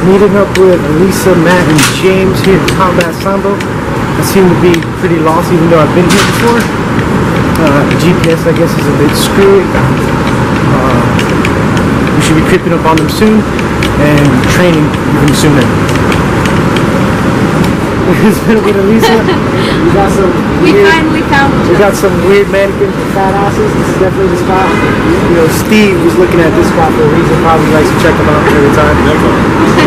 Meeting up with Lisa, Matt, and James here at Combat Sambo. I seem to be pretty lost even though I've been here before. The GPS, I guess, is a bit screwy. We should be creeping up on them soon and training even sooner. It's been a bit of Lisa. We finally found We got some weird mannequins with fat asses. This is definitely the spot. You know, Steve was looking at this spot for a reason. Probably likes to check them out every time.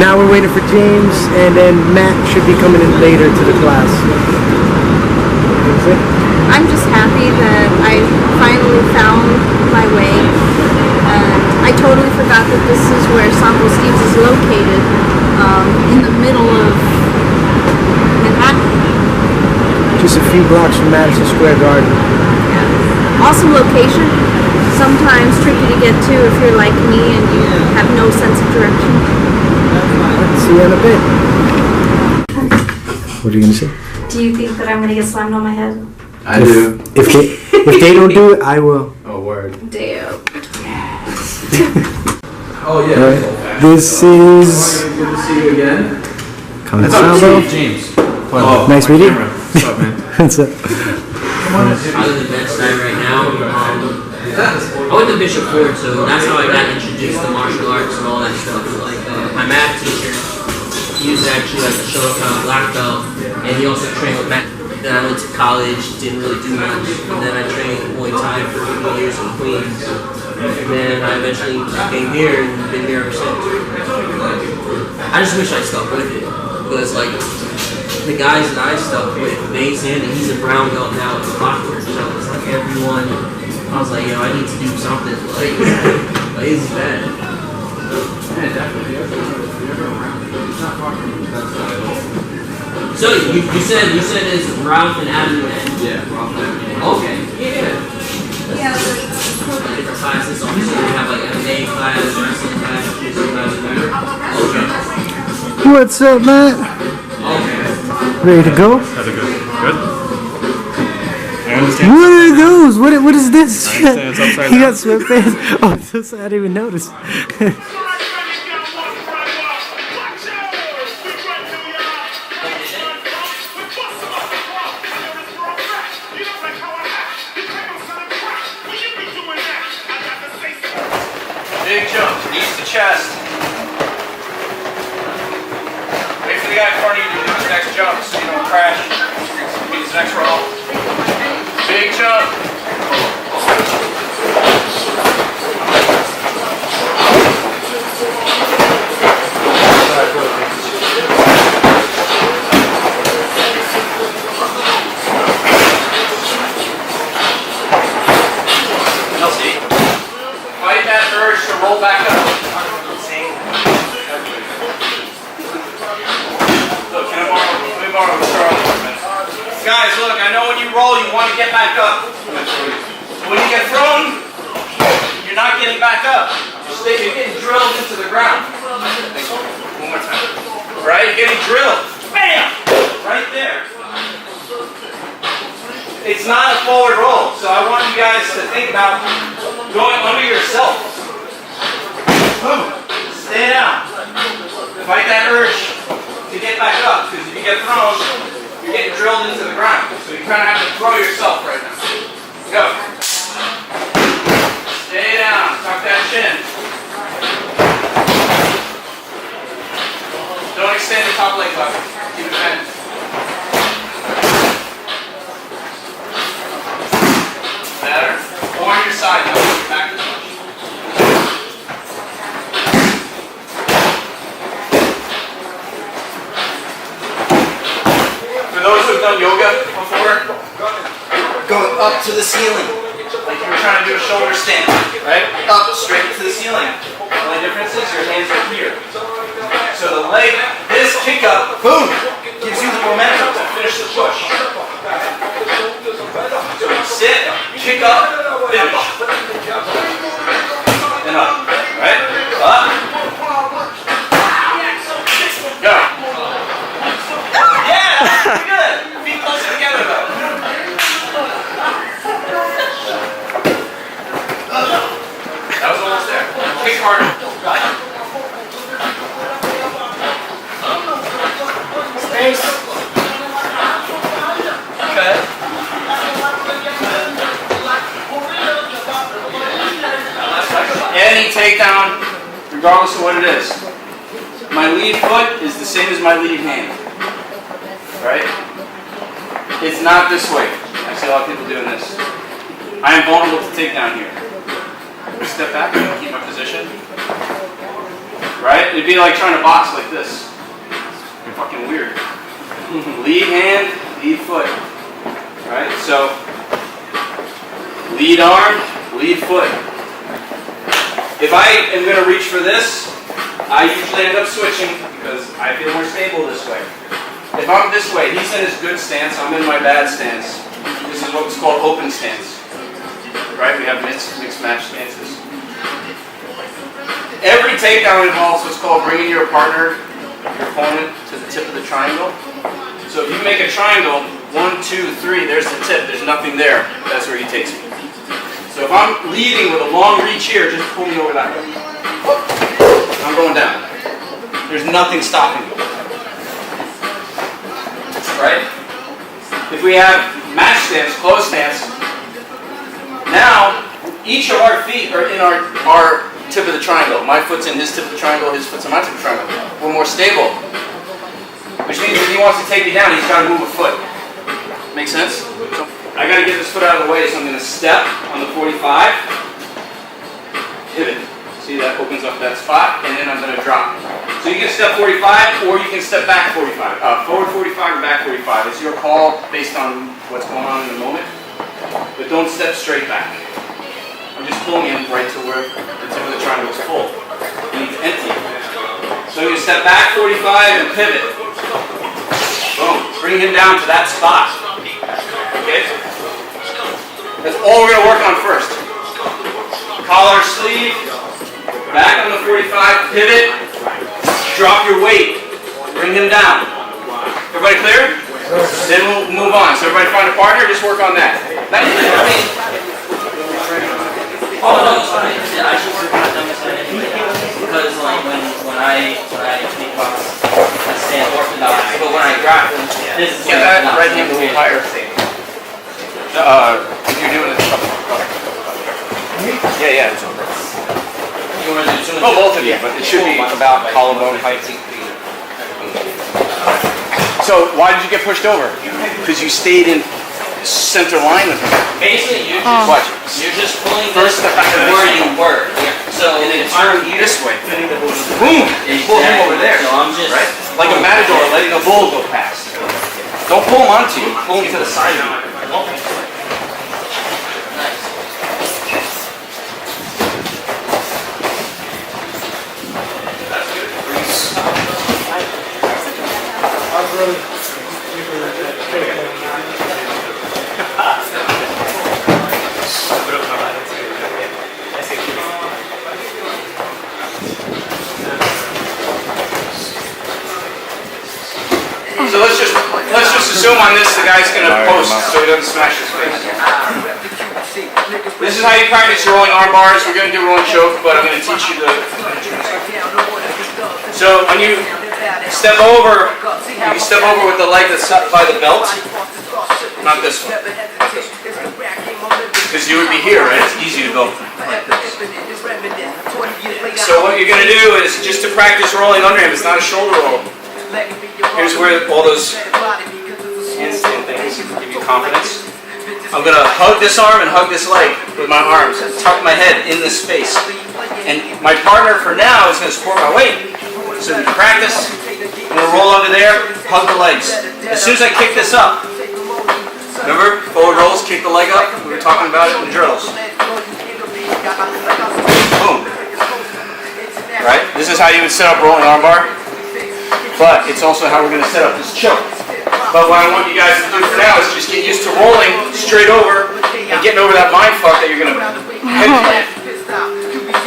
Now we're waiting for James, and then Matt should be coming in later to the class. I'm just happy that I finally found my way. I totally forgot that this is where Sambo Steve's is located, in the middle of Manhattan. Just a few blocks from Madison Square Garden. Yeah. Awesome location. Sometimes tricky to get to if you're like me and you have no sense of direction. See you in a bit. What are you gonna say? Do you think that I'm gonna get slammed on my head? I do. If they don't do it, I will. Oh, word. Damn. Oh, yeah. Right. This is... Good to see you again. Combat Sambo. James. Oh, nice meeting you. What's up, man? What's up? I'm in the best side right now. I went to Bishop Ford, so that's how I got introduced to martial arts and all that stuff. Like my math teacher, he was actually like a Shotokan black belt, and he also trained with Matt. Then I went to college, didn't really do much, and then I trained Muay Thai for a few years in Queens. And then I eventually came here and been here ever since. I just wish I stuck with it, because like the guys that I stuck with, Mason, he's a brown belt now at Clockwork, so it's like everyone. I was like, yo, I need to do something. Like it's bad. Yeah, definitely. So you said it's Ralph and Adam then? Yeah, Ralph and Adam. Okay. Yeah. Different classes. So you have like MMA class, wrestling class, jiu-jitsu class, whatever. Okay. What's up, Matt? Okay. Ready to go? How's it go? Good? I understand. What are those? What is this? I understand it's upside He down. got sweatpants. Oh, this, I didn't even notice. Big jump, knees to chest. Wait for the guy in front of you to do his next jump so you don't crash. Meet his next roll. Big jump. Fight that urge to roll back up. Look, can I borrow the Charlie? Guys, look, I know when you roll, you want to get back up. When you get thrown, you're not getting back up. You're getting drilled into the ground. One more time. Right? You're getting drilled. Bam! Right there. It's not a forward roll, so I want you guys to think about going under yourself. Boom. Stay down. Fight that urge to get back up, because if you get thrown, you're getting drilled into the ground. So you kind of have to throw yourself right now. Go. Stay down. Tuck that chin. Don't extend the top leg lever. Keep it bent. Better. Or on your side now. Back as much. For those who've done yoga before, go up to the ceiling. Like you were trying to do a shoulder stand. Right? Up, straight to the ceiling. The only difference is your hands are here. So the leg, this kick up, boom, gives you the momentum to finish the push. So you sit, kick up, finish. And up, right? Up. Go. Yeah, pretty good. Feet closer together though. That was almost there. Kick harder. any takedown, regardless of what it is. My lead foot is the same as my lead hand. Right? It's not this way. I see a lot of people doing this. I am vulnerable to takedown here. Step back and keep my position. Right? It'd be like trying to box like this. Fucking weird. Lead hand, lead foot. Right? So, lead arm, lead foot. If I am going to reach for this, I usually end up switching because I feel more stable this way. If I'm this way, he's in his good stance, I'm in my bad stance. This is what's called open stance. Right? We have mixed match stances. Every takedown involves what's called bringing your partner, your opponent, to the tip of the triangle. So if you make a triangle, 1, 2, 3, there's the tip, there's nothing there. That's where he takes me. So if I'm leading with a long reach here, just pull me over that way. I'm going down. There's nothing stopping me. Right? If we have match stance, close stance, now each of our feet are in our tip of the triangle. My foot's in his tip of the triangle, his foot's in my tip of the triangle. We're more stable. Which means if he wants to take me down, he's got to move a foot. Make sense? So I got to get this foot out of the way, so I'm going to step on the 45, pivot. See, that opens up that spot, and then I'm going to drop. So you can step 45, or you can step back 45. Forward 45 or back 45. It's your call based on what's going on in the moment. But don't step straight back. I'm just pulling him right to where the tip of the triangle is full. You need to empty it. So you step back 45 and pivot. Boom. Bring him down to that spot. Okay? That's all we're going to work on first. Collar, sleeve, back on the 45, pivot, drop your weight, bring him down. Everybody clear? Then we'll move on. So everybody find a partner, just work on that. Oh no, it's fine. I should work on them anyway. Because like when I kickbox, I stand orthodox. But when I grapple, this is get that right hand a little higher. If you're doing it. Yeah. You want to do both of you, but it should be about collarbone height. So why did you get pushed over? Because you stayed in center line with him. Basically, you're just pulling first step back where you were. So and then turn this way. Boom! Pull him over there. So I'm just right? Like a matador letting a bull go past. Don't pull him onto you. Pull him to the side of you. So let's just assume on this the guy's gonna post so he doesn't smash his face. This is how you practice your rolling arm bars. We're gonna do rolling choke, but I'm gonna teach you the. So when you step over, you can step over with the leg that's up by the belt, not this one. Because you would be here, right? It's easy to go like this. So what you're gonna do is just to practice rolling under him. It's not a shoulder roll. Here's where all those handstand things give you confidence. I'm going to hug this arm and hug this leg with my arms. Tuck my head in this space. And my partner for now is going to support my weight. So we can practice. I'm going to roll under there, hug the legs. As soon as I kick this up, remember, forward rolls, kick the leg up. We were talking about it in drills. Boom. Right? This is how you would set up rolling arm bar. But it's also how we're going to set up this choke. But what I want you guys to do for now is just get used to rolling straight over and getting over that mind fuck that you're going to head plant.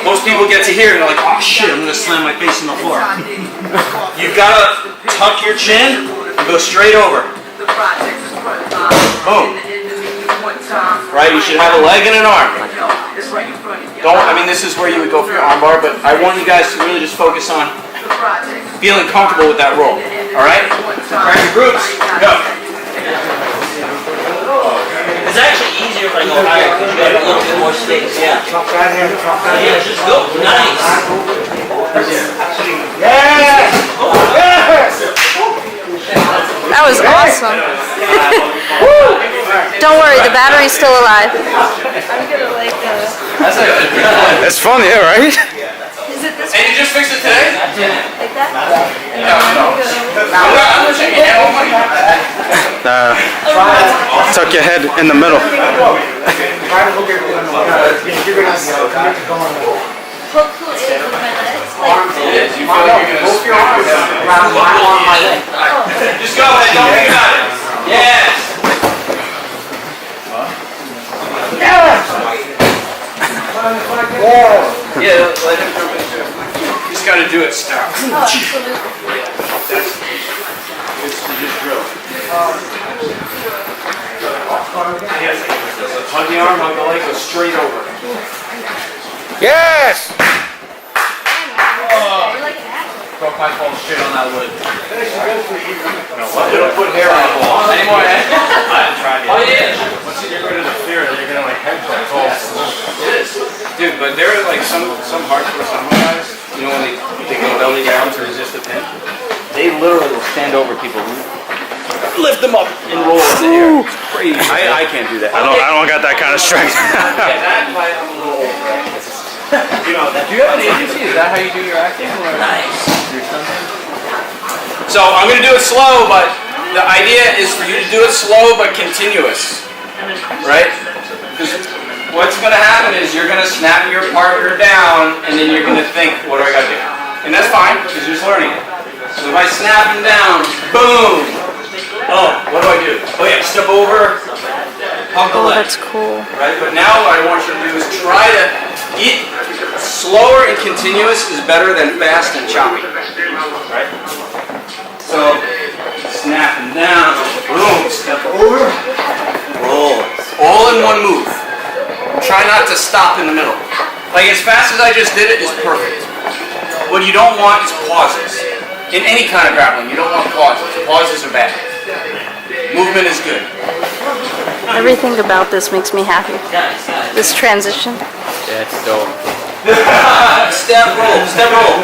Most people get to here and they're like, oh shit, I'm going to slam my face on the floor. You've got to tuck your chin and go straight over. Boom. Right, you should have a leg and an arm. This is where you would go for your arm bar, but I want you guys to really just focus on feeling comfortable with that roll. Alright? Grab your groups. Go. It's actually easier easier if I go higher because you have a little bit more space. Yeah. Yeah, just go. Nice. That was awesome. Don't worry, the battery's still alive. I'm gonna like It's fun, yeah, right? is it this And you just fixed it today? like that? I'm gonna shake your hand one more. Tuck your head in the middle. Hook in with my legs. Like, Yes, you feel like you're gonna just go ahead, don't think about it. Yes. Yeah, let him jump in too. You just gotta do it stop. It's just drill. Yes. Hug the arm, hug the leg, go straight over. Yes! Broke my phone straight on that wood. It'll put hair on the ball. Any more hair? I haven't tried yet. Oh yeah. Once you get rid of the fear, then you're gonna like head check. It is. Dude, but there are like some hardcore sambo guys, you know when they go belly down to resist the pin? They literally will stand over people, lift them up and roll in the air. It's crazy. I can't do that. I don't got that kind of strength. That might I'm a little old, right? You know, do you have an agency? Is that how you do your acting? Nice. So I'm going to do it slow, but the idea is for you to do it slow but continuous, right? Because what's going to happen is you're going to snap your partner down, and then you're going to think, what do I got to do? And that's fine, because you're just learning it. So if I snap him down, boom! Oh, what do I do? Oh yeah, step over, hug the leg. that's cool. Right? But now what I want you to do is try to eat slower and continuous is better than fast and choppy. Right? So snap him down, boom, step over, roll. All in one move. Try not to stop in the middle. Like as fast as I just did it is perfect. What you don't want is pauses. In any kind of grappling, you don't want pauses. Pauses are bad. Movement is good. Everything about this makes me happy. This transition. Yeah, it's dope. Step roll, step roll.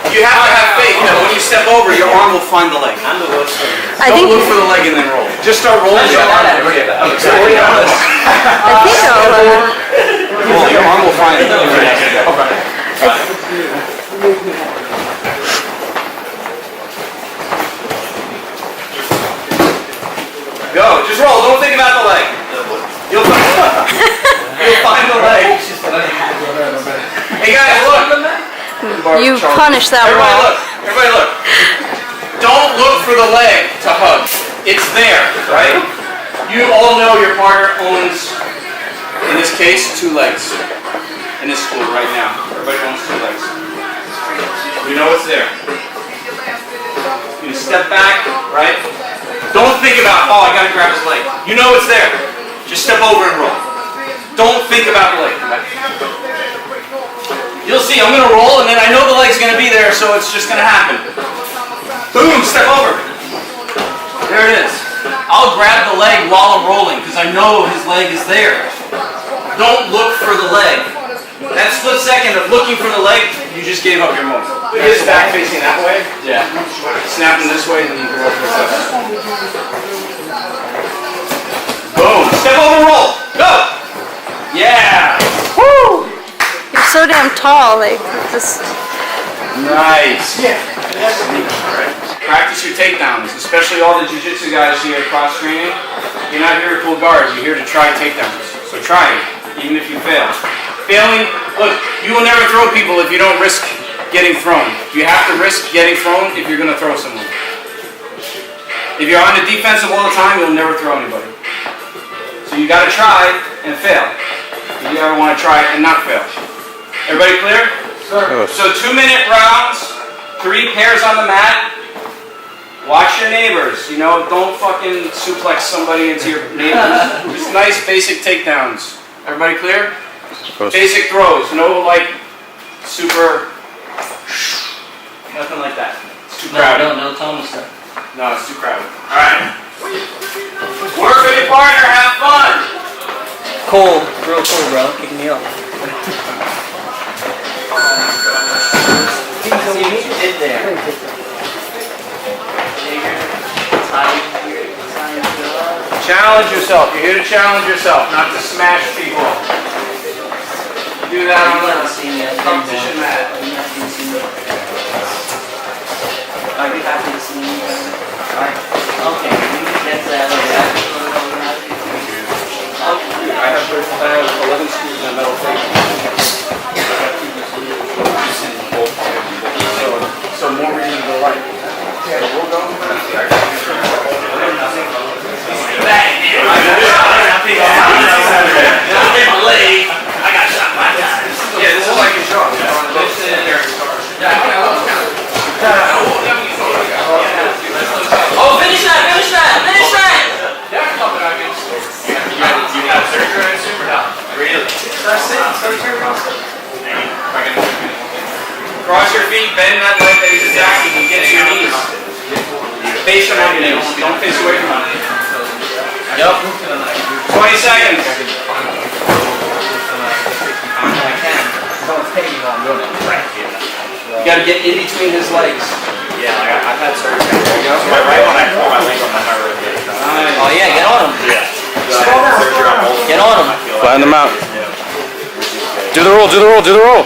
You have to have faith that when you step over, your arm will find the leg. I Don't think look for the leg and then roll. Just start rolling your arm. I think I'll Roll, your arm will find it. Go, just roll, don't think about the leg. You'll find the leg. Hey guys, look. you punish that wall. Everybody look. Don't look for the leg to hug. It's there, right? You all know your partner owns, in this case, 2 legs. In this school right now. Everybody owns 2 legs. We know it's there. You step back, right? Don't think about, oh, I gotta grab his leg. You know it's there. Just step over and roll. Don't think about the leg. You'll see, I'm gonna roll and then I know the leg's gonna be there, so it's just gonna happen. Boom, step over. There it is. I'll grab the leg while I'm rolling because I know his leg is there. Don't look for the leg. That split second of looking for the leg, you just gave up your moment. His back facing that way? Yeah. Snap him this way and then you can roll for a Boom. Step over, roll. Go. Yeah. Woo! You're so damn tall, like this. Nice. Yeah. Practice your takedowns, especially all the jiu-jitsu guys here at cross training. You're not here to pull guards, you're here to try takedowns. So try it, even if you fail. Failing, look, you will never throw people if you don't risk getting thrown. You have to risk getting thrown if you're going to throw someone. If you're on the defensive all the time, you'll never throw anybody. So you got to try and fail. You ever want to try and not fail. Everybody clear? Sure. So 2-minute rounds, 3 pairs on the mat. Watch your neighbors, you know, don't fucking suplex somebody into your neighbors. Just nice basic takedowns. Everybody clear? Basic throws, no like super, nothing like that. It's too crowded. No, tell them to start. No, it's too crowded. Alright. Work with your partner, have fun. Cool, real cool, bro. Kicking me up. See what you did there. Challenge yourself. You're here to challenge yourself, not to smash people. You do that on the competition mat. Are you happy to see me? Okay, we can get that over. I have 11 screws in a metal plate. So more reason to like. Yeah, we'll go. Yeah, this is like a shot. Oh, finish that! Finish that! Finish that! You have surgery and super now. Really? Cross your feet, bend that leg that he's attacking, and get to your knees. Face him on your knees. Don't face away from him. Yep. 20 seconds. You gotta get in between his legs. Yeah, I've had surgery. There you go. My right one, I tore my leg on my heart rate. Oh yeah, get on him. Yeah. Surgery on both. Get on him. Flatten them out. Do the roll, do the roll, do the roll.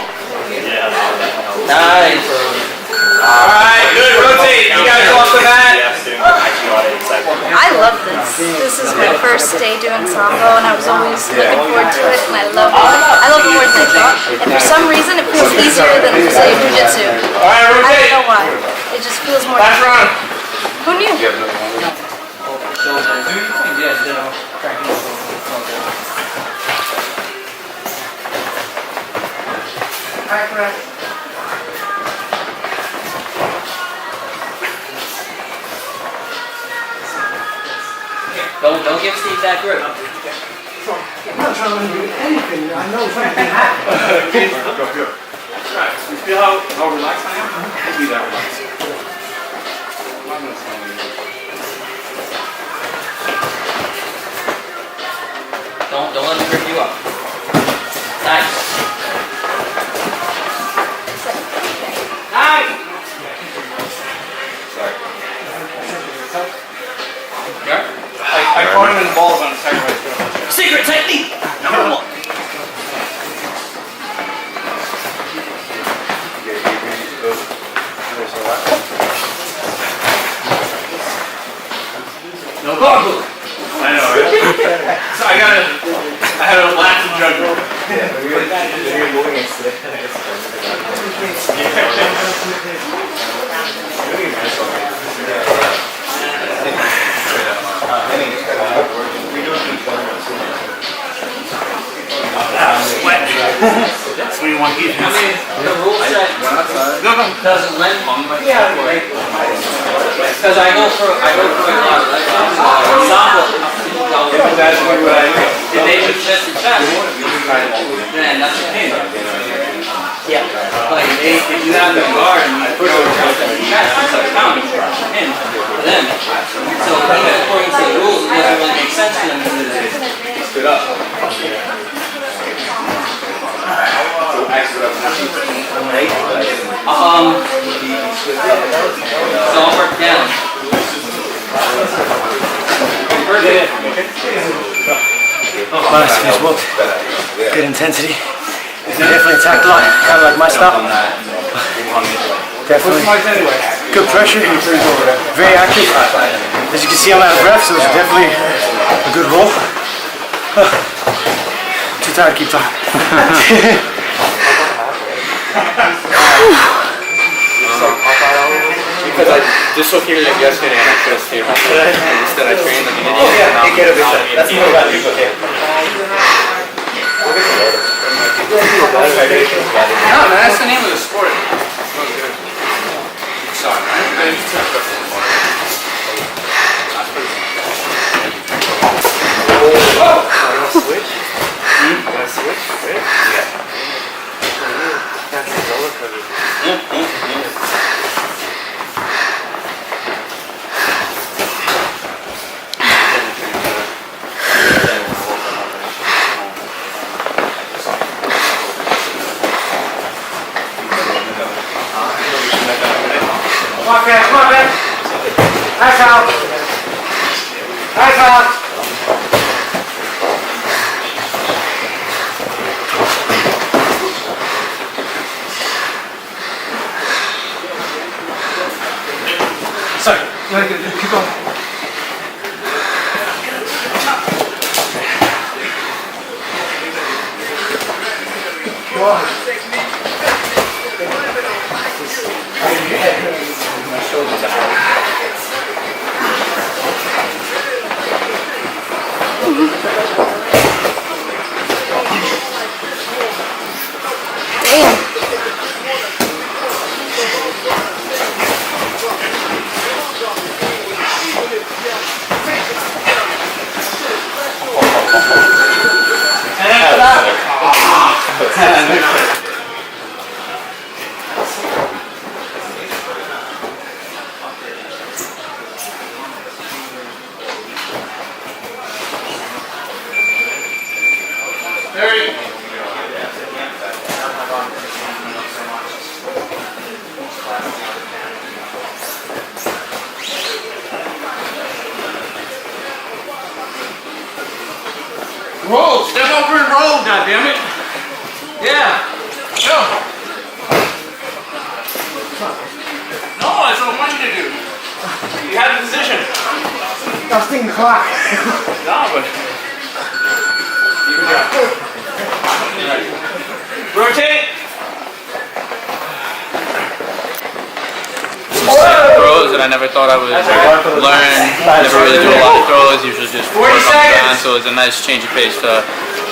Nice. Alright, good. Rotate. You guys off the mat. I love this. This is my first day doing Sambo, and I was always looking forward to it, and I love it. I love it more than I thought. And for some reason, it feels easier than Brazilian Jiu-Jitsu. Alright, I rotate. don't know why. It just feels more. Last round. Who knew? Alright, correct. Don't give Steve that grip. I'm not trying to do anything. I know something can happen. You feel how relaxed I am? I'll be that relaxed. Don't let him grip you up. Nice. Nice. I caught him in the balls on the second right. Secret technique number 1. No gargle. I know, right? So I had a Latin juggle. Sweat. That's what you want to get. I mean, the rule set doesn't lend because I go for a lot of Sambo. That's what I do. If they do chest to chest, then that's a pin. Yeah. Like if you have the guard and you throw it chest to chest, it's a counter pin for them. So even according to the rules, it doesn't really make sense to them to do this. Stood up. So I'll work down. Nice, he's worked. Good intensity. Definitely attacked a lot, kind of like my style. Definitely good pressure, very active. As you can see, I'm out of breath, so it's definitely a good roll. Too tired to keep talking. Because I dislocated it yesterday and I should have stayed home today. And instead I trained like an idiot. That's more about you. No, man, that's the name of the sport. Sorry, man. Switch? You want to switch? Right? Yeah. pal. Hi, pal. Sorry, you want to keep going? Roll! Step over and roll, goddammit! Yeah! Go! No, that's what I want you to do. You had a position. I was thinking clock. No, but... Rotate! Throws that I never thought I would learn. Never really do a lot of throws. Usually just work on the ground. So it's a nice change of pace to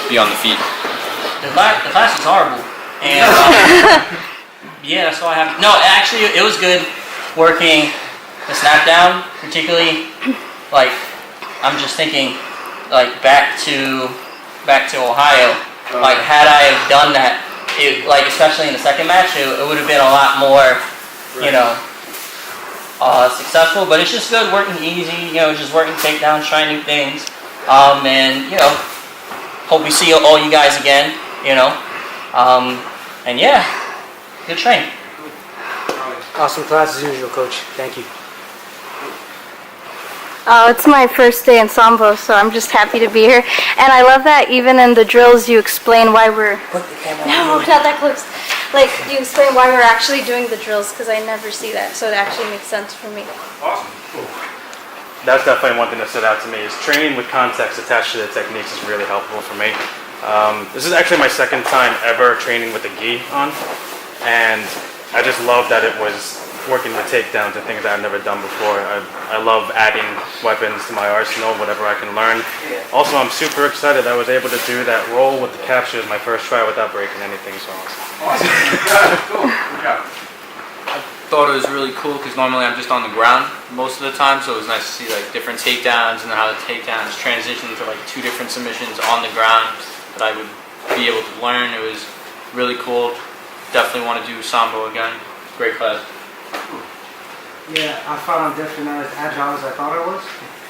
be on the feet. The class is horrible, and yeah, that's all I have. No, actually, it was good working the snap down, particularly. Like, I'm just thinking, like back to Ohio. Like, had I have done that, like especially in the second match, it would have been a lot more, you know, successful. But it's just good working easy, you know, just working takedowns, trying new things, and you know, hope we see all you guys again, you know, and yeah, good train. Awesome class as usual, Coach. Thank you. Oh, it's my first day in Sambo, so I'm just happy to be here. And I love that even in the drills you explain why we're... No, not that close. Like, you explain why we're actually doing the drills, because I never see that, so it actually makes sense for me. Awesome. Cool. That's definitely one thing that stood out to me, is training with context attached to the techniques is really helpful for me. This is actually my second time ever training with a gi on, and I just love that it was working with takedowns and things that I've never done before. I love adding weapons to my arsenal, whatever I can learn. Also, I'm super excited I was able to do that roll with the captures my first try without breaking anything, so Awesome. Cool. Good job. Thought it was really cool because normally I'm just on the ground most of the time, so it was nice to see like different takedowns and how the takedowns transition to like two different submissions on the ground that I would be able to learn. It was really cool. Definitely want to do Sambo again. Great class. Yeah, I found I'm definitely not as agile as I thought I was.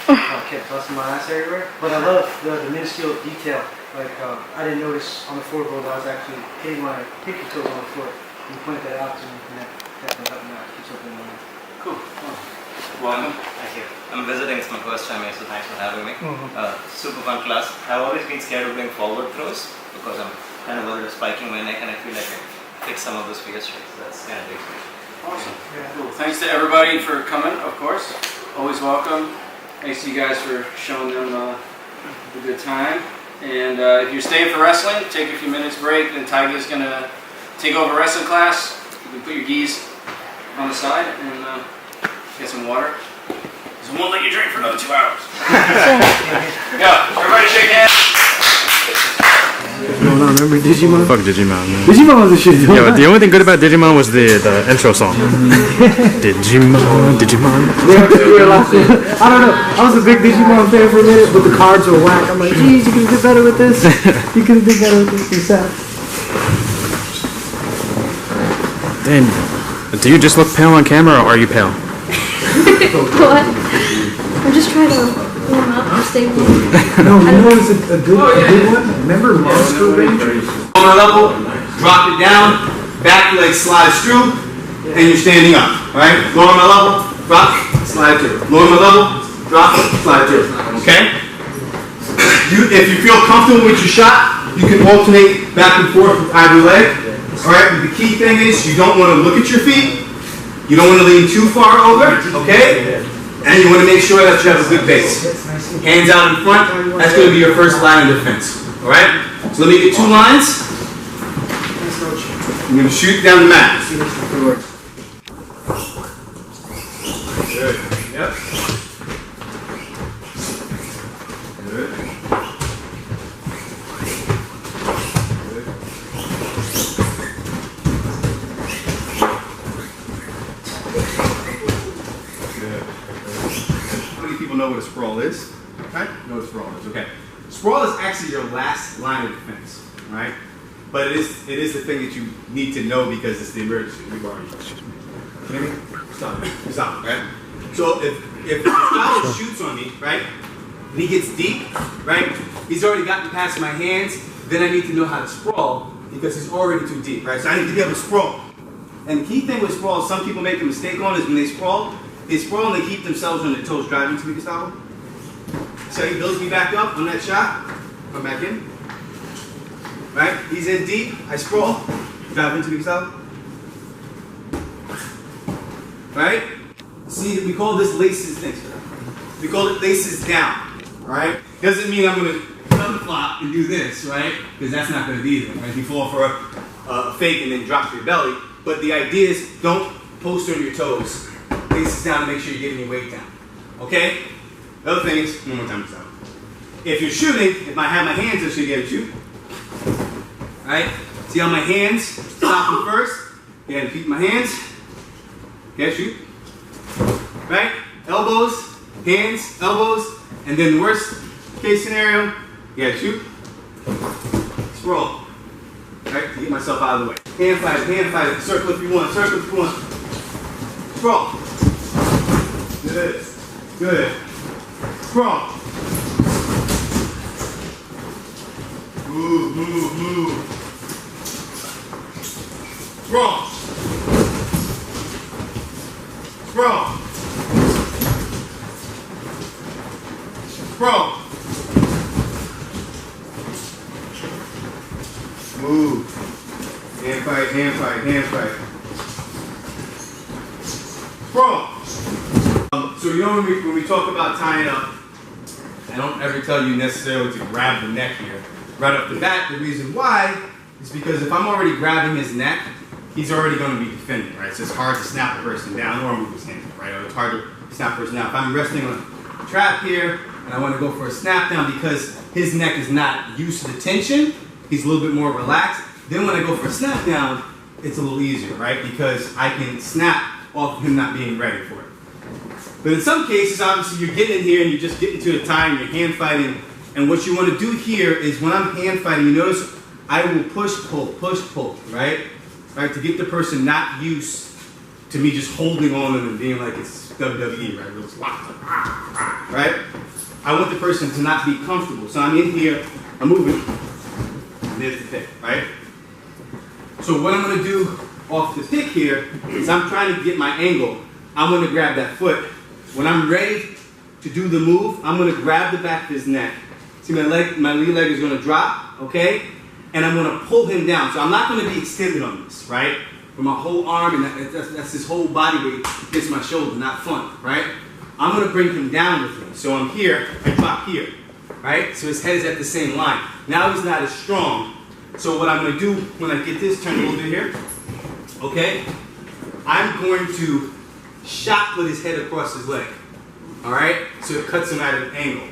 I kept busting my ass everywhere. But I love the minuscule detail. Like, I didn't notice on the floor that I was actually hitting my pinky toes on the floor. You point that out to me, and that definitely helped me out. Keeps opening my mind. Cool. Welcome. Thank you. I'm visiting, it's my first time here, so thanks for having me. Super fun class. I've always been scared of doing forward throws because I'm kind of worried of spiking my neck, and I feel like I fix some of those figure strikes. That's kind of big for me. Awesome. Cool. Thanks to everybody for coming, of course. Always welcome. Thanks to you guys for showing them a good time. And if you're staying for wrestling, take a few minutes break. Then Tiger's going to take over wrestling class. You can put your gis on the side and get some water. So we won't let you drink for another 2 hours. Go. Everybody shake hands. What's going on? Remember Digimon? fuck Digimon, man. Digimon was the shit. Yeah, but the only thing good about Digimon was the intro song. Digimon. I don't know. I was a big Digimon fan for a minute, but the cards were whack. I'm like, geez, you could have did better with this. You could have did better with this. Damn. Do you just look pale on camera, or are you pale? What? I'm just trying to warm up and stay warm. No, you know what's a good one? Remember Monster Ranger? On a level, drop it down, back leg slides through, and you're standing up, right? Go on a level, drop, slide it through. Lower my level, drop, slide it through. Okay? If you feel comfortable with your shot, you can alternate back and forth with either leg. Alright, but the key thing is you don't want to look at your feet. You don't want to lean too far over, okay? And you want to make sure that you have a good base. Hands out in front, that's going to be your first line of defense. Alright? So let me get 2 lines. I'm going to shoot down the mat. Good. Yep. Good. Know what a sprawl is, right? Know what a sprawl is, okay. Sprawl is actually your last line of defense, right? But it is the thing that you need to know because it's the emergency. Stop, right? So if the guy shoots on me, right, and he gets deep, right, he's already gotten past my hands, then I need to know how to sprawl because he's already too deep, right? So I need to be able to sprawl. And the key thing with sprawl, some people make a mistake on is when they sprawl and they keep themselves on their toes driving to me, Gustavo. So he builds me back up on that shot, come back in. Right? He's in deep, I sprawl, drive into me, Gustavo. Right? See, we call this laces things. We call it laces down. Alright? Doesn't mean I'm gonna thumb flop and do this, right? Because that's not gonna be there, right? You fall for a fake and then drop your belly. But the idea is don't post on your toes. Laces down to make sure you're getting your weight down. Okay? The other thing is, one more time, Gustavo. If you're shooting, if I have my hands, I should get at you. Alright? See how my hands stop them first? You gotta keep my hands. Okay, shoot. Right? Elbows, hands, elbows, and then the worst case scenario, you gotta shoot. Sprawl. Right? To get myself out of the way. Hand fight, circle if you want, circle if you want. Sprawl. Good. Good. Sprawl. Move. Sprawl. Sprawl. Sprawl. Move. Hand fight. Sprawl. So you know when we talk about tying up, I don't ever tell you necessarily to grab the neck here. Right off the bat, the reason why is because if I'm already grabbing his neck, he's already going to be defending, right? So it's hard to snap a person down or move his hand, right? Or it's hard to snap a person down. If I'm resting on a trap here and I want to go for a snap down because his neck is not used to the tension, he's a little bit more relaxed. Then when I go for a snap down, it's a little easier, right? Because I can snap off of him not being ready for it. But in some cases, obviously, you're getting in here and you're just getting to the time, you're hand fighting. And what you want to do here is when I'm hand fighting, you notice I will push, pull, right? Right? To get the person not used to me just holding on them and being like it's WWE, right? It's locked up, right? I want the person to not be comfortable. So I'm in here, I'm moving, and there's the pick, right? So what I'm going to do off the pick here is I'm trying to get my angle. I'm going to grab that foot. When I'm ready to do the move, I'm going to grab the back of his neck. See, my lead leg is going to drop, okay? And I'm going to pull him down. So I'm not going to be extended on this, right? With my whole arm, and that's his whole body weight against my shoulder, not fun, right? I'm going to bring him down with me. So I'm here, I drop here, right? So his head is at the same line. Now he's not as strong. So what I'm going to do when I get this turned over here, okay? I'm going to shot put his head across his leg, all right? So it cuts him at an angle.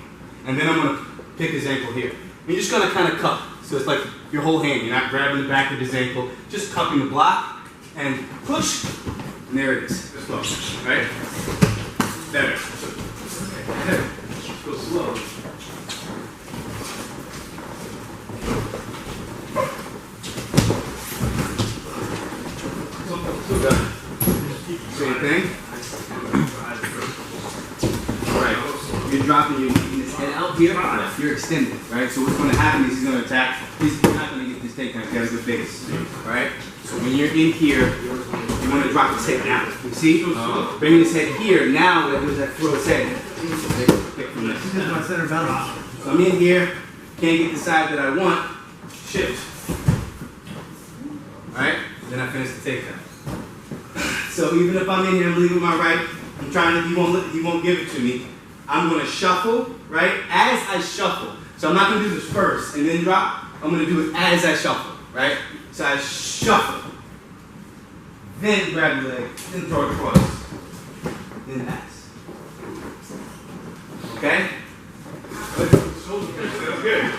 And then I'm going to pick his ankle here. You're just going to kind of cup. So it's like your whole hand. You're not grabbing the back of his ankle, just cupping the block and push. And there it is. Just go, right? There. Go slow. So good. Same thing. Alright, you're dropping your his head out here, you're extended, right? So what's going to happen is he's going to attack, he's not going to get this takedown, he's got a good base, alright? So when you're in here, you want want to drop his head down. You see? Bringing his head here. Now what I do is I throw his head. This is my center balance. So I'm in here, can't get the side that I want. Shift. Alright? Then I finish the takedown. So even if I'm in here, I'm leaving my right, I'm trying to, he won't give it to me. I'm gonna shuffle, right? As I shuffle. So I'm not gonna do this first and then drop. I'm gonna do it as I shuffle, right? So I shuffle. Then grab your leg, then throw it across. Then pass. Okay? That's good.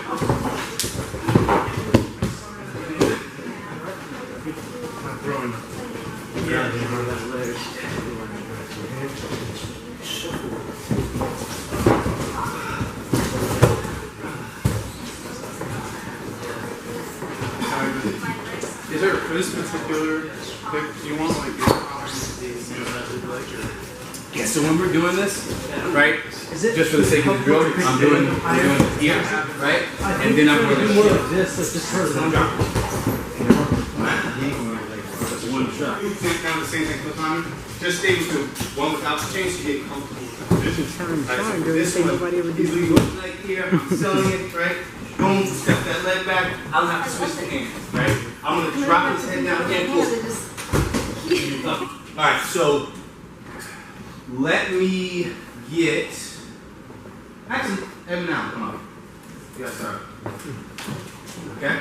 Is there for this particular pick, do you want like your method like or? Yeah, so when we're doing this, right? Just for the sake of the drill, I'm doing it here, right? And then I'm going to shift. This person. I'm dropping. One shot. Kind of the same thing for time. Just stay with the one without the change to get comfortable. This one, nobody ever did. Like here, I'm selling it, right? Boom, step that leg back. I don't have to switch the hand, right? I'm gonna drop his head down and pull. All right, so let me get. Actually, Evan, now come on. Yes, sir. Okay.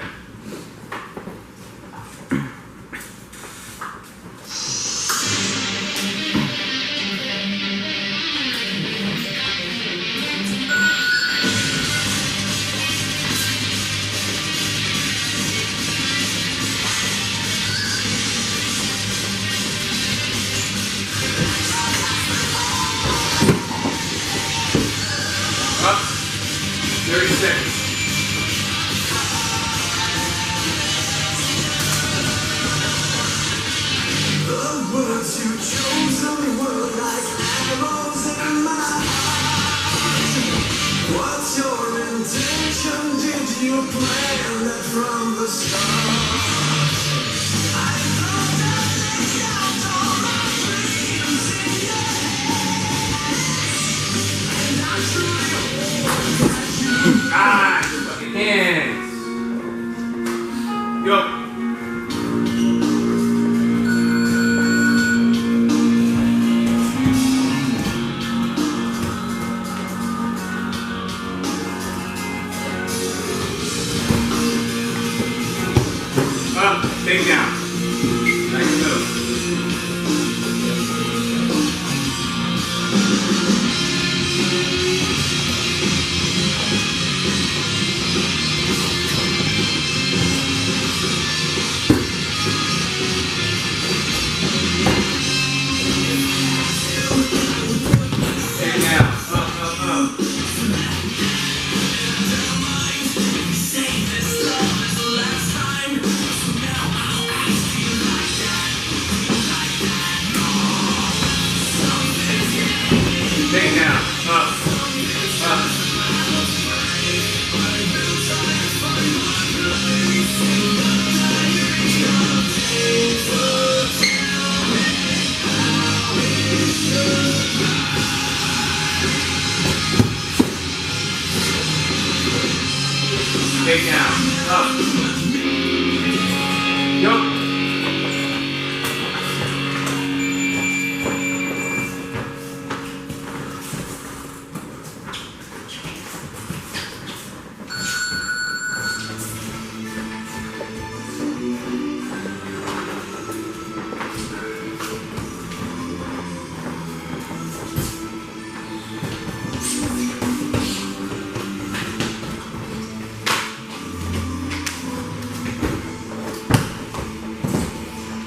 Up. 30 seconds. The words you chose only were like arrows in my heart. What's your intention? Did you plan that from the start? I thought that laid out all my dreams in your head, and I truly hope that you. Ah, your fucking hands. Yo. Up, take down. Nice move. Take down. Up, up, up. Take down. Up. Up. Take down. Up. Yup.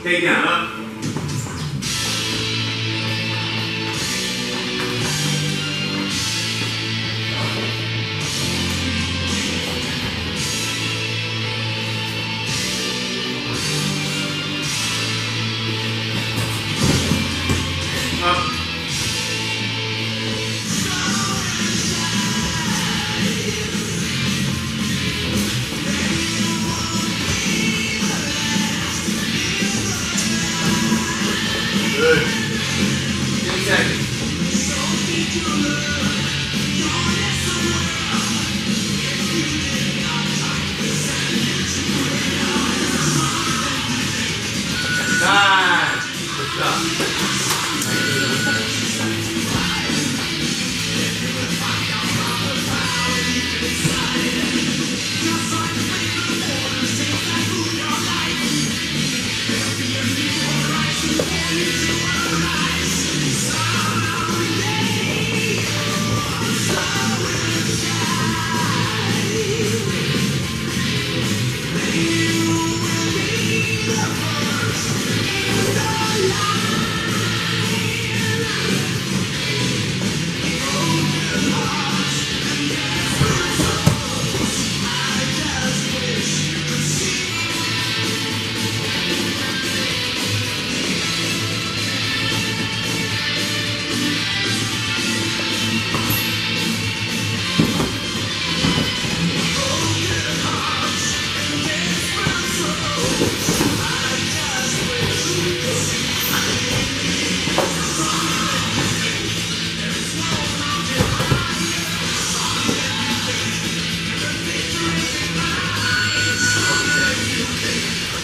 Take down, up. Up.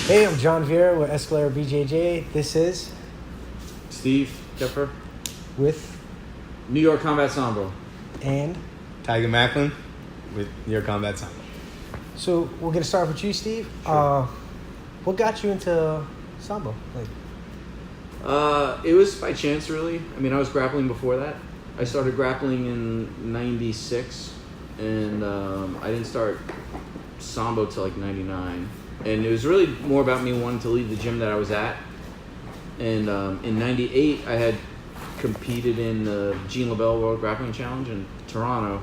Hey, I'm John Vieira with Escalera BJJ. This is Steve Kepper, with New York Combat Sambo. and Tiger Macklin with York Combat Sambo. so we're gonna start with you, Steve. What got you into Sambo? Like, It was by chance, really. I mean, I was grappling before that. I started grappling in '96, and I didn't start Sambo till like '99. And it was really more about me wanting to leave the gym that I was at. And in '98, I had competed in the Jean LaBelle World Grappling Challenge in Toronto,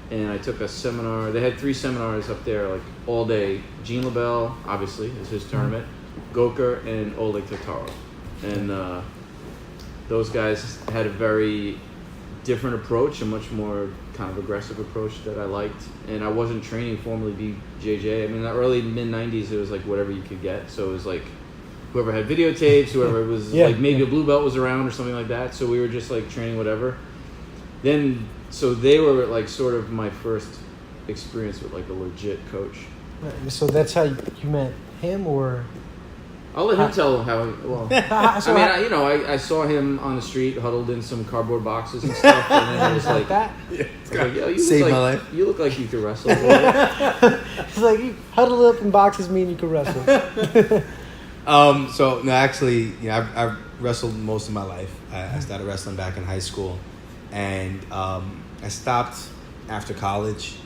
and I took a seminar. They had 3 seminars up there, like all day. Jean LaBelle, obviously, is his tournament. Goker and Oleg Totaro. And those guys had a very different approach, a much more kind of aggressive approach that I liked. And I wasn't training formally BJJ. I mean, in the early mid-90s, it was like whatever you could get. So it was like whoever had videotapes, whoever was like maybe a blue belt was around or something like that. So we were just like training whatever. Then, so they were like sort of my first experience with like a legit coach. so that's how you met him, or I'll let him tell how. Well, So I mean, I saw him on the street, huddled in some cardboard boxes and stuff, and then I was like, that. you Saved look my like, life. You look like you could wrestle. Boy. It's like you huddle up in boxes, mean you can wrestle. So no, actually, I've wrestled most of my life. I started wrestling back in high school, and I stopped after college.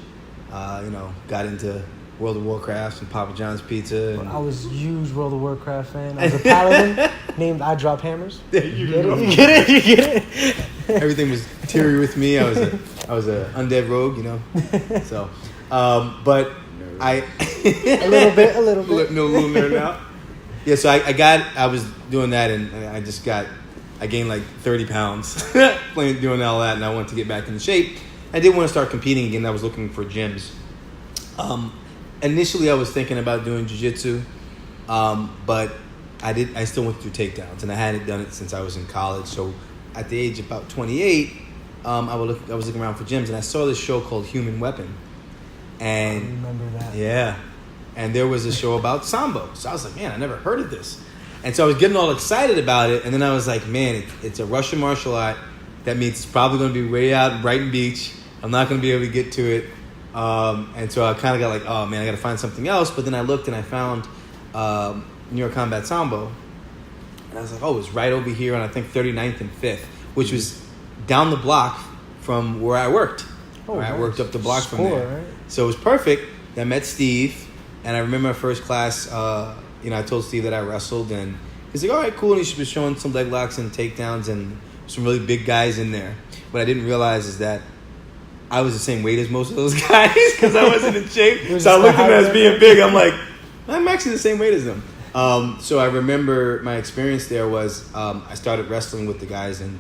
Got into World of Warcraft and Papa John's Pizza. And I was a huge World of Warcraft fan. I was a paladin named I Drop Hammers. You get it? You get it? Everything was teary with me. I was a undead rogue, So, but I a little bit. No, a little nerd now. Yeah, so I was doing that, and I gained like 30 pounds doing all that, and I wanted to get back into shape. I did want to start competing again. I was looking for gyms. Initially, I was thinking about doing jiu-jitsu, but I still went through takedowns, and I hadn't done it since I was in college. So at the age of about 28, I was looking around for gyms, and I saw this show called Human Weapon. And I remember that. Yeah. And there was a show about Sambo. So I was like, man, I never heard of this. And so I was getting all excited about it, and then I was like, man, it's a Russian martial art. That means it's probably going to be way out in Brighton Beach. I'm not going to be able to get to it. And so I kind of got like, oh man, I got to find something else. But then I looked and I found New York Combat Sambo. And I was like, oh, it was right over here on, I think, 39th and 5th, which was down the block from where I worked. I worked up the block from there. Right? So it was perfect. I met Steve, and I remember my first class, I told Steve that I wrestled, and he's like, all right, cool. And he was showing some leg locks and takedowns and some really big guys in there. What I didn't realize is that I was the same weight as most of those guys because I wasn't in shape. So I looked at them as being big. I'm like, I'm actually the same weight as them. So I remember my experience there was I started wrestling with the guys and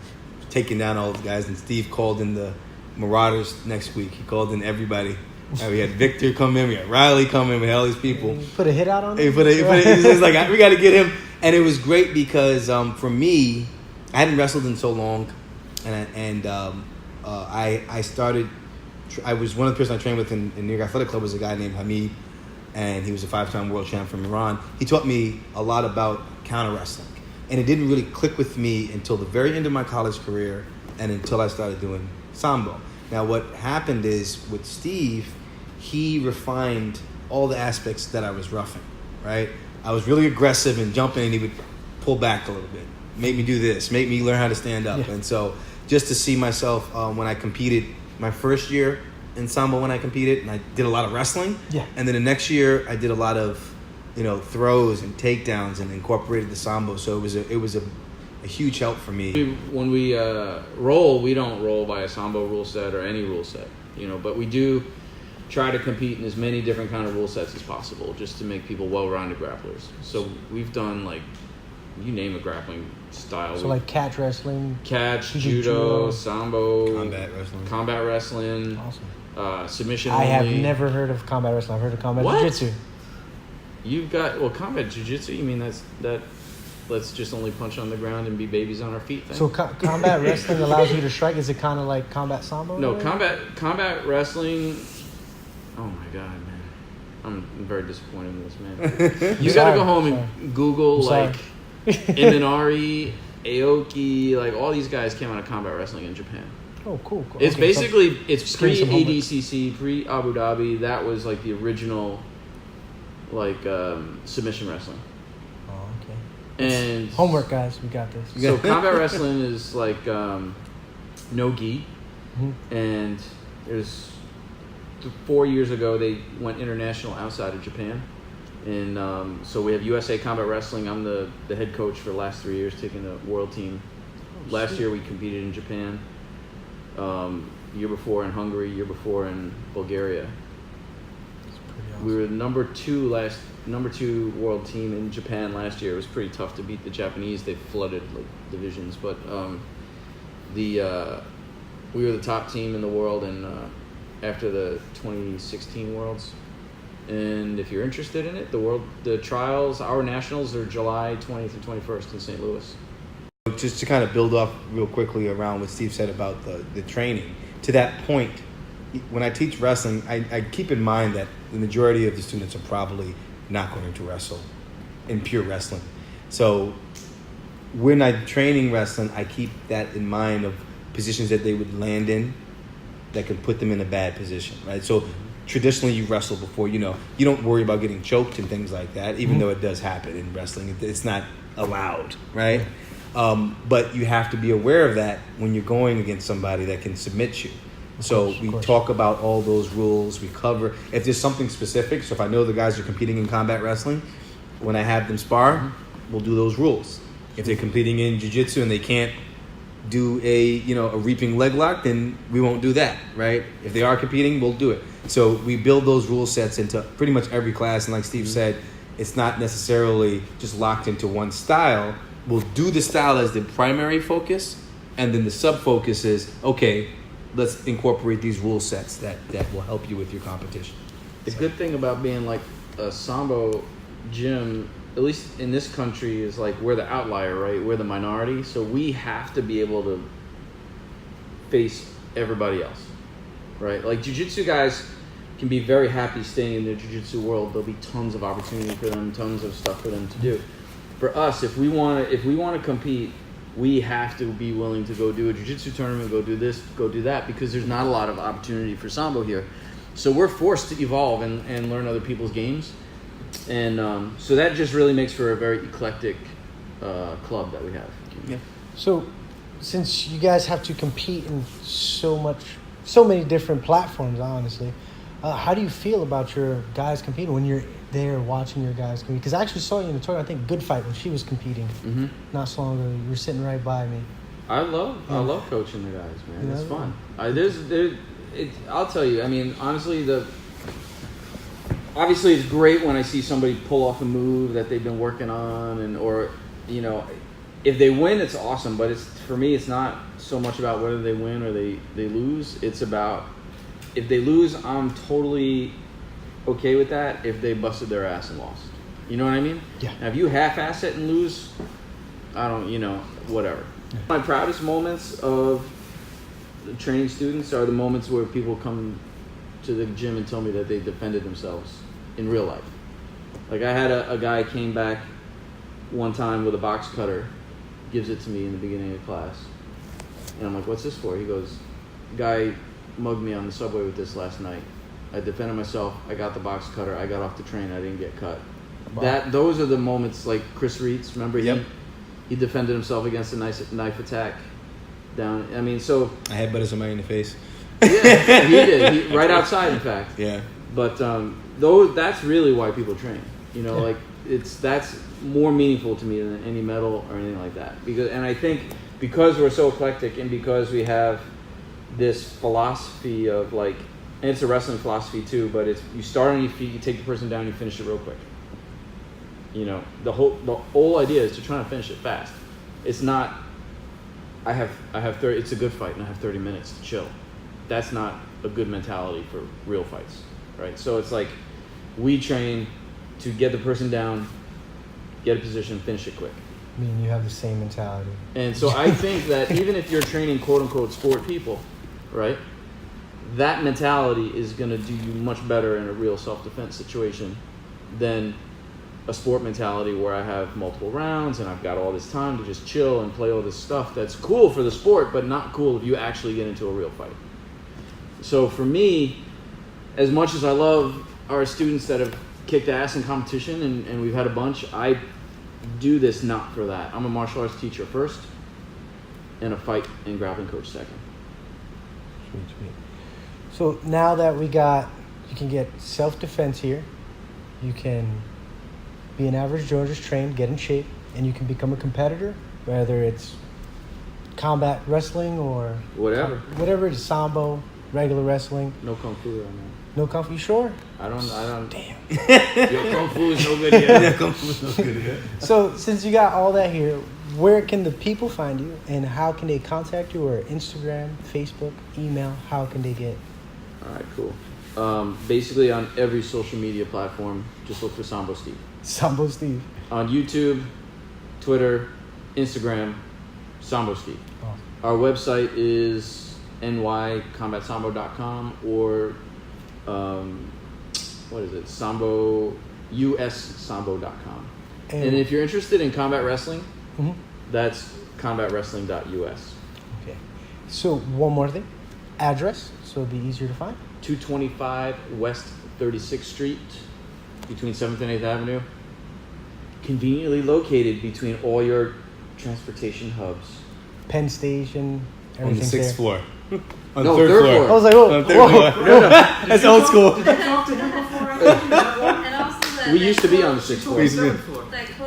taking down all the guys. And Steve called in the Marauders next week. He called in everybody. We had Victor come in. We had Riley come in. We had all these people. Put a hit out on him? He was like, we got to get him. And it was great because for me, I hadn't wrestled in so long. I started. I was one of the person I trained with in New York Athletic Club was a guy named Hamid, and he was a 5-time world champ from Iran. He taught me a lot about counter wrestling, and it didn't really click with me until the very end of my college career, and until I started doing Sambo. Now, what happened is with Steve, he refined all the aspects that I was roughing. Right, I was really aggressive and jumping, and he would pull back a little bit, make me do this, make me learn how to stand up, and so just to see myself when I competed. My first year in Sambo when I competed, and I did a lot of wrestling. Yeah. And then the next year, I did a lot of, throws and takedowns and incorporated the Sambo. So it was a huge help for me. When we roll, we don't roll by a Sambo rule set or any rule set, but we do try to compete in as many different kind of rule sets as possible, just to make people well-rounded grapplers. So we've done like, you name a grappling style. So like catch wrestling, judo, Sambo, combat wrestling, awesome. Submission I only. have never heard of combat wrestling. I've heard of combat jiu-jitsu. You've got combat jiu-jitsu. You mean let's just only punch on the ground and be babies on our feet thing? So combat wrestling allows you to strike. Is it kind of like combat Sambo? No, combat wrestling. Oh my god, man. I'm very disappointed in this, man. You gotta go home and Google like Imanari, Aoki, like all these guys came out of combat wrestling in Japan. Oh, cool. It's basically it's pre some homework. ADCC, pre Abu Dhabi. That was like the original like submission wrestling. Oh, okay. And Homework, guys. We got this. so combat wrestling is like no gi, and there's 4 years ago they went international outside of Japan, and so we have USA Combat Wrestling. I'm the head coach for the last 3 years, taking the world team. Last year we competed in Japan. Year before in Hungary. Year before in Bulgaria. That's pretty awesome. We were number two world team in Japan last year. It was pretty tough to beat the Japanese. They flooded like divisions, but we were the top team in the world and after the 2016 Worlds. And if you're interested in it, the trials, our nationals are July 20th and 21st in St. Louis. Just to kind of build off real quickly around what Steve said about the training, to that point, when I teach wrestling, I keep in mind that the majority of the students are probably not going to wrestle in pure wrestling. So when I'm training wrestling, I keep that in mind of positions that they would land in that can put them in a bad position, right? So traditionally you wrestle before, you don't worry about getting choked and things like that, even though it does happen in wrestling. It's not allowed, right? But you have to be aware of that when you're going against somebody that can submit you. So we talk about all those rules. We cover if there's something specific. So if I know the guys are competing in combat wrestling, when I have them spar, we'll do those rules. If they're competing in jiu-jitsu and they can't do a reaping leg lock, then we won't do that, right? If they are competing, we'll do it. So we build those rule sets into pretty much every class. And like Steve said, it's not necessarily just locked into one style. We'll do the style as the primary focus, and then the sub-focus is, okay, let's incorporate these rule sets that will help you with your competition. The good thing about being like a Sambo gym, at least in this country, is like we're the outlier, right? We're the minority, so we have to be able to face everybody else, right? Like jiu-jitsu guys can be very happy staying in the jiu-jitsu world. There'll be tons of opportunity for them, tons of stuff for them to do. For us, if we want to compete, we have to be willing to go do a jiu-jitsu tournament, go do this, go do that, because there's not a lot of opportunity for Sambo here. So we're forced to evolve and learn other people's games. And so that just really makes for a very eclectic club that we have. Yeah. So since you guys have to compete in so many different platforms, honestly, how do you feel about your guys competing when you're there watching your guys compete? Because I actually saw you in the tournament, I think Good Fight, when she was competing not so long ago. You were sitting right by me. I love coaching the guys, man. It's fun. I'll tell you. I mean, honestly, obviously it's great when I see somebody pull off a move that they've been working on, or if they win, it's awesome. But for me, it's not so much about whether they win or they lose. It's about if they lose, I'm totally okay with that. If they busted their ass and lost, you know what I mean? Yeah. Now, if you half-ass it and lose, I don't, whatever. Yeah. My proudest moments of training students are the moments where people come to the gym and tell me that they defended themselves in real life. Like I had a guy came back one time with a box cutter, gives it to me in the beginning of class, and I'm like, "What's this for?" He goes, "Guy mugged me on the subway with this last night. I defended myself. I got the box cutter. I got off the train. I didn't get cut." Wow. Those are the moments. Like Chris Reitz, remember he defended himself against a knife attack down. I mean, so I had butted somebody in the face. Yeah, he did. Right outside, in fact. Yeah. But that's really why people train. Like that's more meaningful to me than any medal or anything like that. And I think because we're so eclectic and because we have this philosophy of like, and it's a wrestling philosophy too, but it's you start on your feet, you take the person down, you finish it real quick. The whole idea is to try to finish it fast. It's not I have 30, it's a good fight and I have 30 minutes to chill. That's not a good mentality for real fights, right? So it's like we train to get the person down, get a position, finish it quick. I mean, you have the same mentality. And so I think that even if you're training quote-unquote sport people, right, that mentality is going to do you much better in a real self-defense situation than a sport mentality where I have multiple rounds and I've got all this time to just chill and play all this stuff that's cool for the sport, but not cool if you actually get into a real fight. So for me, as much as I love our students that have kicked ass in competition, and we've had a bunch, I do this not for that. I'm a martial arts teacher first and a fight and grappling coach second. Sweet. So now that you can get self-defense here, you can be an average Joe, just train, get in shape, and you can become a competitor, whether it's combat wrestling or whatever it is, Sambo, regular wrestling. No Kung Fu right now. No Kung Fu, you sure? I don't. Damn. Yo, Kung Fu is no good yet. Yeah, Kung Fu is no good yet. So since you got all that here, where can the people find you, and how can they contact you? Or Instagram, Facebook, email? How can they get? All right, cool. Basically on every social media platform, just look for Sambo Steve. Sambo Steve. On YouTube, Twitter, Instagram, Sambo Steve. Oh. Our website is nycombatsambo.com or what is it? USsambo.com. And if you're interested in combat wrestling, that's combatwrestling.us. Okay. So one more thing. Address, so it'll be easier to find. 225 West 36th Street, between 7th and 8th Avenue. Conveniently located between all your transportation hubs. Penn Station, On the everything's 6th there. floor. On No, the third floor. I was like, whoa, On the third floor. That's old school. We used to be on the 6th floor.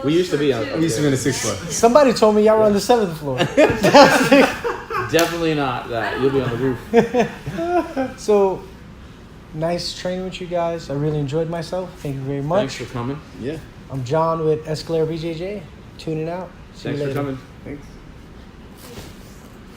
We used to be on. We used to be on the 6th floor. Somebody told me y'all were on the 7th floor. Definitely not that. You'll be on the roof. So, nice training with you guys. I really enjoyed myself. Thank you very much. Thanks for coming. Yeah. I'm John with Escalera BJJ. Tuning out. See you Thanks for later. coming. Thanks.